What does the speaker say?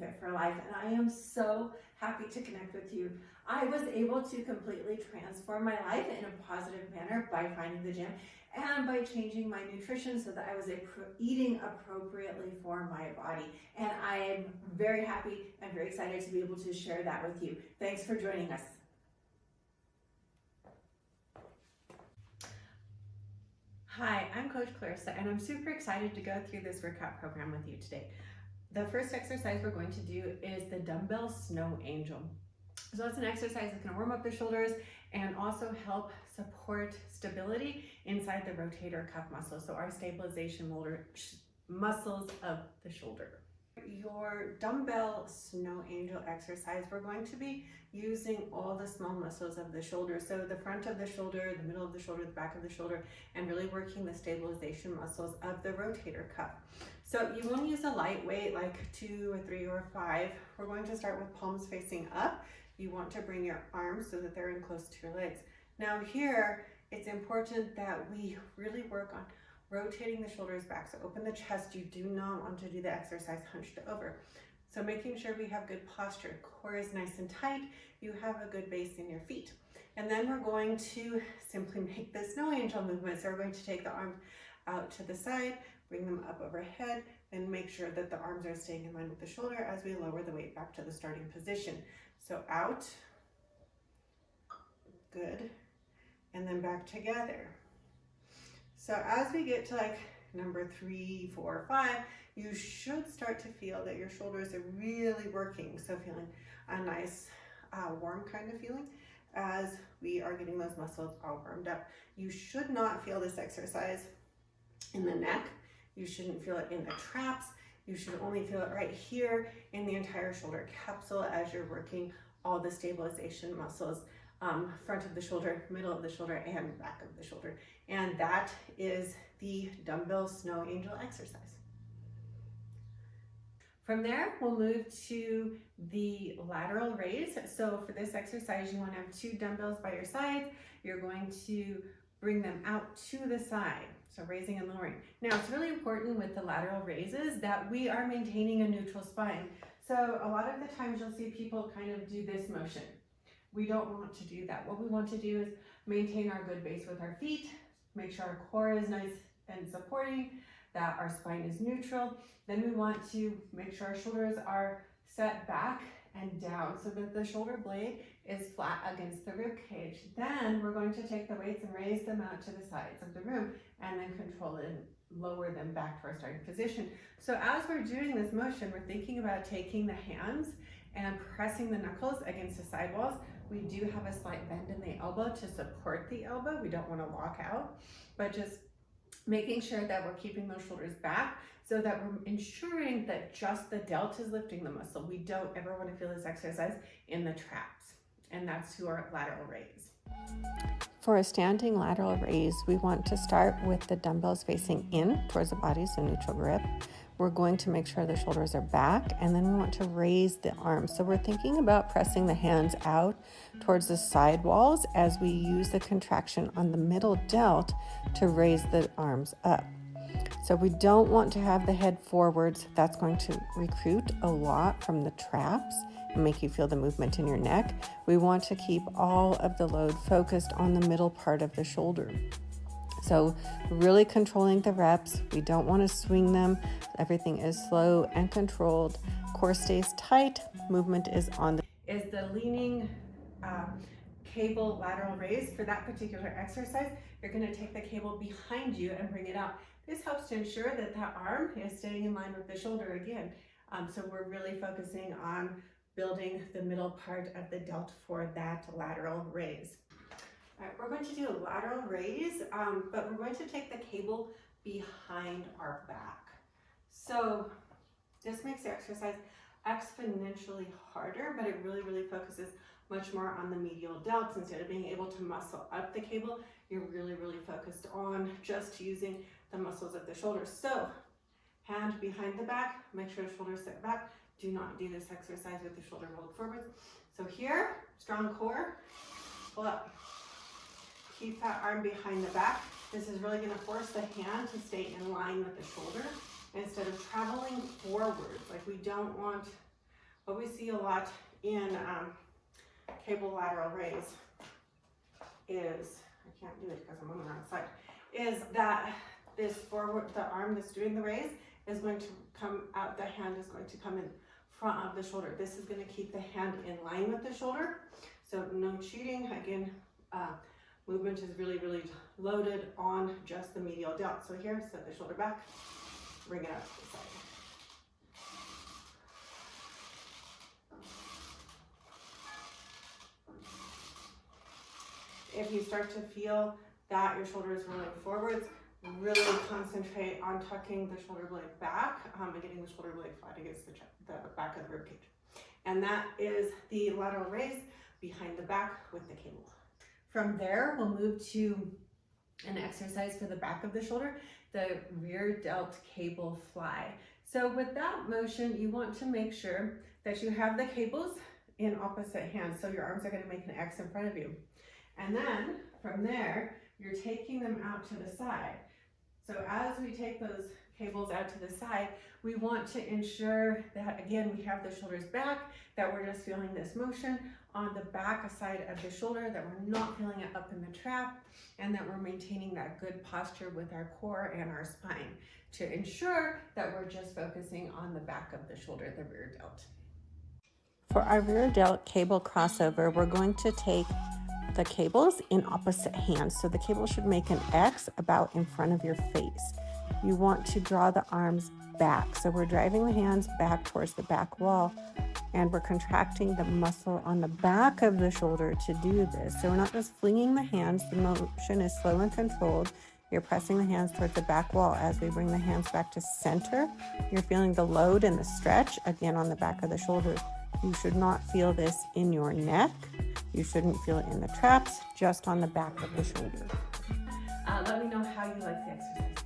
Fit for Life, and I am so happy to connect with you. I was able to completely transform my life in a positive manner by finding the gym and by changing my nutrition so that I was eating appropriately for my body. And I am very happy and very excited to be able to share that with you. Thanks for joining us. Hi, I'm Coach Clarissa, and I'm super excited to go through this workout program with you today. The first exercise we're going to do is the dumbbell snow angel. So it's an exercise that's going to warm up the shoulders and also help support stability inside the rotator cuff muscles, so our stabilization muscles of the shoulder. Your dumbbell snow angel exercise, we're going to be using all the small muscles of the shoulder. So the front of the shoulder, the middle of the shoulder, the back of the shoulder, and really working the stabilization muscles of the rotator cuff. So you want to use a light weight like 2 or 3 or 5. We're going to start with palms facing up. You want to bring your arms so that they're in close to your legs. Now here, it's important that we really work on rotating the shoulders back. So open the chest. You do not want to do the exercise hunched over. So making sure we have good posture. Core is nice and tight. You have a good base in your feet. And then we're going to simply make the snow angel movement. So we're going to take the arms out to the side, bring them up overhead, and make sure that the arms are staying in line with the shoulder as we lower the weight back to the starting position. So out, good, and then back together. So as we get to like number 3, 4, 5, you should start to feel that your shoulders are really working. So feeling a nice warm kind of feeling as we are getting those muscles all warmed up. You should not feel this exercise in the neck. You shouldn't feel it in the traps. You should only feel it right here in the entire shoulder capsule as you're working all the stabilization muscles, front of the shoulder, middle of the shoulder, and back of the shoulder. And that is the dumbbell snow angel exercise. From there, we'll move to the lateral raise. So for this exercise, you want to have 2 dumbbells by your sides. You're going to bring them out to the side. So raising and lowering. Now it's really important with the lateral raises that we are maintaining a neutral spine. So a lot of the times you'll see people kind of do this motion. We don't want to do that. What we want to do is maintain our good base with our feet, make sure our core is nice and supporting, that our spine is neutral. Then we want to make sure our shoulders are set back and down so that the shoulder blade is flat against the rib cage. Then we're going to take the weights and raise them out to the sides of the room and then control it and lower them back to our starting position. So as we're doing this motion, we're thinking about taking the hands and pressing the knuckles against the side walls. We do have a slight bend in the elbow to support the elbow. We don't want to lock out, but just making sure that we're keeping those shoulders back so that we're ensuring that just the delta is lifting the muscle. We don't ever want to feel this exercise in the traps, and that's to our lateral raise. For a standing lateral raise, we want to start with the dumbbells facing in towards the body, so neutral grip. We're going to make sure the shoulders are back, and then we want to raise the arms. So we're thinking about pressing the hands out towards the side walls as we use the contraction on the middle delt to raise the arms up. So we don't want to have the head forwards. That's going to recruit a lot from the traps and make you feel the movement in your neck. We want to keep all of the load focused on the middle part of the shoulder. So really controlling the reps. We don't want to swing them. Everything is slow and controlled. Core stays tight. Movement is on the leaning cable lateral raise. For that particular exercise, you're going to take the cable behind you and bring it out. This helps to ensure that that arm is staying in line with the shoulder again. So we're really focusing on building the middle part of the delt for that lateral raise. All right, we're going to do a lateral raise, but we're going to take the cable behind our back. So this makes the exercise exponentially harder, but it really, really focuses much more on the medial delts. Instead of being able to muscle up the cable, you're really, really focused on just using the muscles of the shoulders. So hand behind the back, make sure the shoulders sit back. Do not do this exercise with the shoulder rolled forwards. So here, strong core, pull up. Keep that arm behind the back. This is really going to force the hand to stay in line with the shoulder instead of traveling forwards. Like we don't want what we see a lot in cable lateral raise is, I can't do it because I'm on the wrong side, is that this forward, the arm that's doing the raise is going to come out, the hand is going to come in front of the shoulder. This is going to keep the hand in line with the shoulder. So no cheating. Again, movement is really, really loaded on just the medial delt. So here, set the shoulder back, bring it out to the side. If you start to feel that your shoulder is rolling forwards, really concentrate on tucking the shoulder blade back and getting the shoulder blade flat against the back of the rib cage. And that is the lateral raise behind the back with the cable. From there, we'll move to an exercise for the back of the shoulder, the rear delt cable fly. So with that motion, you want to make sure that you have the cables in opposite hands. So your arms are going to make an X in front of you. And then from there, you're taking them out to the side. So as we take those cables out to the side, we want to ensure that, again, we have the shoulders back, that we're just feeling this motion on the back side of the shoulder, that we're not feeling it up in the trap, and that we're maintaining that good posture with our core and our spine to ensure that we're just focusing on the back of the shoulder, the rear delt. For our rear delt cable crossover, we're going to take the cables in opposite hands. So the cable should make an X about in front of your face. You want to draw the arms back. So we're driving the hands back towards the back wall, and we're contracting the muscle on the back of the shoulder to do this. So we're not just flinging the hands. The motion is slow and controlled. You're pressing the hands towards the back wall. As we bring the hands back to center, you're feeling the load and the stretch again on the back of the shoulder. You should not feel this in your neck. You shouldn't feel it in the traps, just on the back of the shoulder. Let me know how you like the exercise.